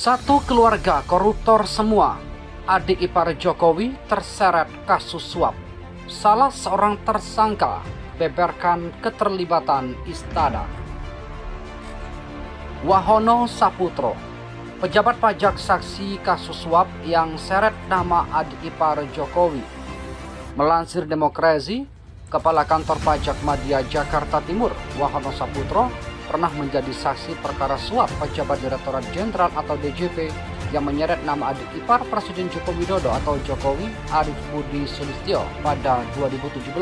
Satu keluarga koruptor semua. Adik ipar Jokowi terseret kasus suap. Salah seorang tersangka beberkan keterlibatan istana. Wahono Saputro, pejabat pajak saksi kasus suap yang seret nama adik ipar Jokowi. Melansir Demokrasi, Kepala Kantor Pajak Madya Jakarta Timur, Wahono Saputro, pernah menjadi saksi perkara suap pejabat Direktorat Jenderal atau DJP yang menyeret nama adik ipar Presiden Joko Widodo atau Jokowi, Arief Budi Sulistyo pada 2017.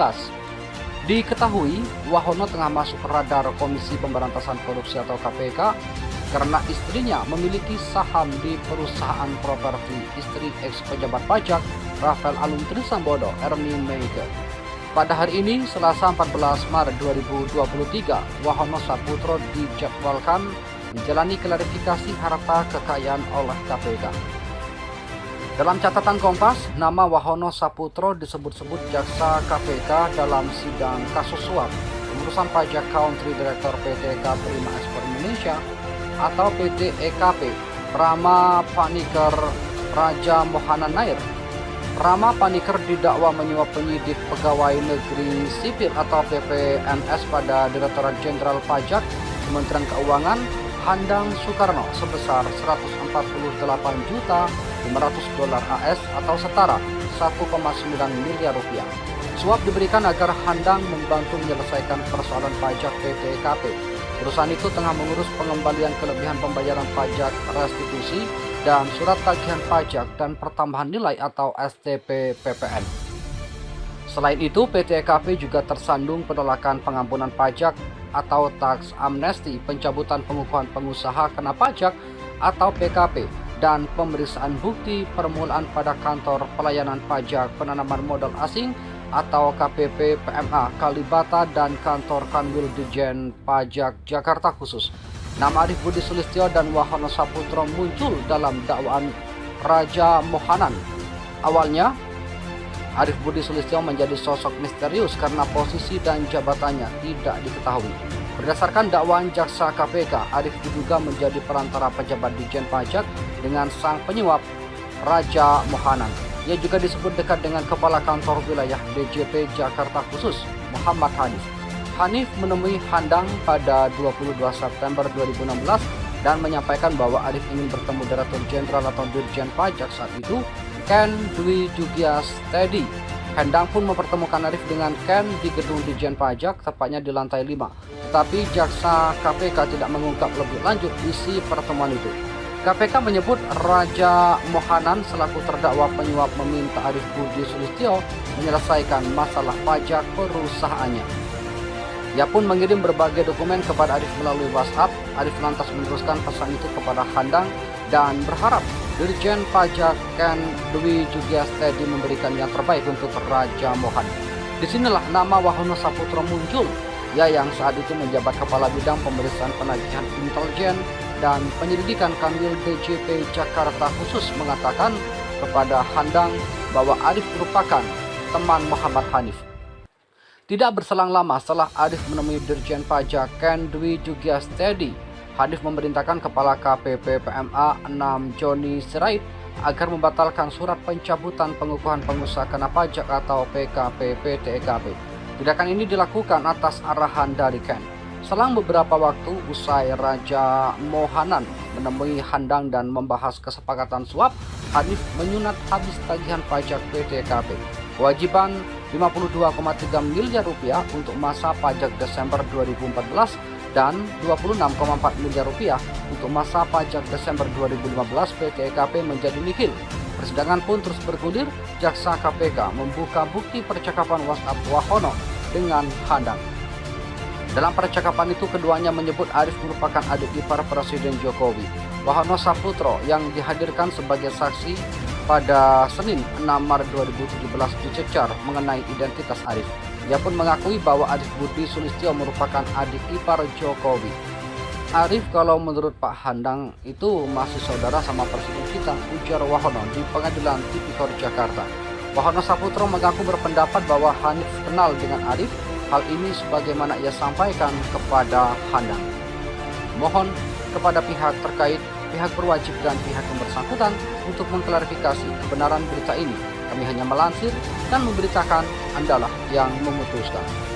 Diketahui, Wahono tengah masuk radar Komisi Pemberantasan Korupsi atau KPK karena istrinya memiliki saham di perusahaan properti istri ex-pejabat pajak Rafael Alun Trisambodo, Ernie Meike. Pada hari ini, Selasa 14 Maret 2023, Wahono Saputro dijadwalkan menjalani klarifikasi harta kekayaan oleh KPK. Dalam catatan Kompas, nama Wahono Saputro disebut-sebut jaksa KPK dalam sidang kasus suap pengurusan pajak Country Director PT EKP Prima Ekspor Indonesia atau PT EKP Rama Paniker Raja Mohanan Nair. Rama Paniker didakwa menyuap penyidik pegawai negeri sipil atau PPNS pada Direktorat Jenderal Pajak Kementerian Keuangan Handang Soekarno sebesar $148.500.000 AS atau setara 1,9 miliar rupiah. Suap diberikan agar Handang membantu menyelesaikan persoalan pajak PT EKP. Perusahaan itu tengah mengurus pengembalian kelebihan pembayaran pajak restitusi dan surat tagihan pajak dan pertambahan nilai atau STP PPN. Selain itu, PT EKP juga tersandung penolakan pengampunan pajak atau tax amnesty, pencabutan pengukuhan pengusaha kena pajak atau PKP, dan pemeriksaan bukti permulaan pada Kantor Pelayanan Pajak Penanaman Modal Asing atau KPP PMA Kalibata dan Kantor Kanwil Dijen Pajak Jakarta Khusus. Nama Arief Budi Sulistyo dan Wahono Saputro muncul dalam dakwaan Raja Mohanan. Awalnya, Arief Budi Sulistyo menjadi sosok misterius karena posisi dan jabatannya tidak diketahui. Berdasarkan dakwaan jaksa KPK, Arief diduga menjadi perantara pejabat Dijen Pajak dengan sang penyuap Raja Mohanan. Ia juga disebut dekat dengan Kepala Kantor Wilayah DJP Jakarta Khusus, Muhammad Hanif. Hanif menemui Handang pada 22 September 2016 dan menyampaikan bahwa Arief ingin bertemu Direktur Jenderal atau Dirjen Pajak saat itu, Ken Dwi Jugiastedi. Handang pun mempertemukan Arief dengan Ken di gedung Dirjen Pajak, tepatnya di lantai 5. Tetapi jaksa KPK tidak mengungkap lebih lanjut isi pertemuan itu. KPK menyebut Raja Mohanan selaku terdakwa penyuap meminta Arief Budi Sulistyo menyelesaikan masalah pajak perusahaannya. Ia pun mengirim berbagai dokumen kepada Arief melalui WhatsApp. Arief lantas meneruskan pesan itu kepada Handang dan berharap Dirjen Pajak Ken Dwi Jugiastedi memberikan yang terbaik untuk Raja Mohan. Disinilah nama Wahono Saputro muncul. Ia yang saat itu menjabat Kepala Bidang Pemeriksaan Penagihan Intelijen dan Penyelidikan Kanwil DJP Jakarta Khusus mengatakan kepada Handang bahwa Arief merupakan teman Muhammad Hanif. Tidak berselang lama setelah Arief menemui Dirjen Pajak Ken Dwi Jugiastedi, Hanif memerintahkan Kepala KPP PMA 6 Joni Sirait agar membatalkan surat pencabutan pengukuhan pengusaha kena pajak atau PKP PT EKP. Tindakan ini dilakukan atas arahan dari Ken. Selang beberapa waktu usai Raja Mohanan menemui Handang dan membahas kesepakatan suap, Hanif menyunat habis tagihan pajak PT EKP. Kewajiban Rp52,3 miliar untuk masa pajak Desember 2014 dan Rp26,4 miliar untuk masa pajak Desember 2015 PT EKP menjadi nihil. Persidangan pun terus bergulir. Jaksa KPK membuka bukti percakapan WhatsApp Wahono dengan Handang. Dalam percakapan itu keduanya menyebut Arief merupakan adik ipar Presiden Jokowi. Wahono Saputro yang dihadirkan sebagai saksi pada Senin 6 Maret 2017 dicecar mengenai identitas Arief. Ia pun mengakui bahwa Arief Budi Sulistyo merupakan adik ipar Jokowi. Arief kalau menurut Pak Handang itu masih saudara sama presiden kita, ujar Wahono di Pengadilan Tipikor Jakarta. Wahono Saputro mengaku berpendapat bahwa Hanif kenal dengan Arief. Hal ini sebagaimana ia sampaikan kepada Handang. Mohon kepada pihak terkait pihak berwajib dan pihak yang bersangkutan untuk mengklarifikasi kebenaran berita ini. Kami hanya melansir dan memberitakan, Andalah yang memutuskan.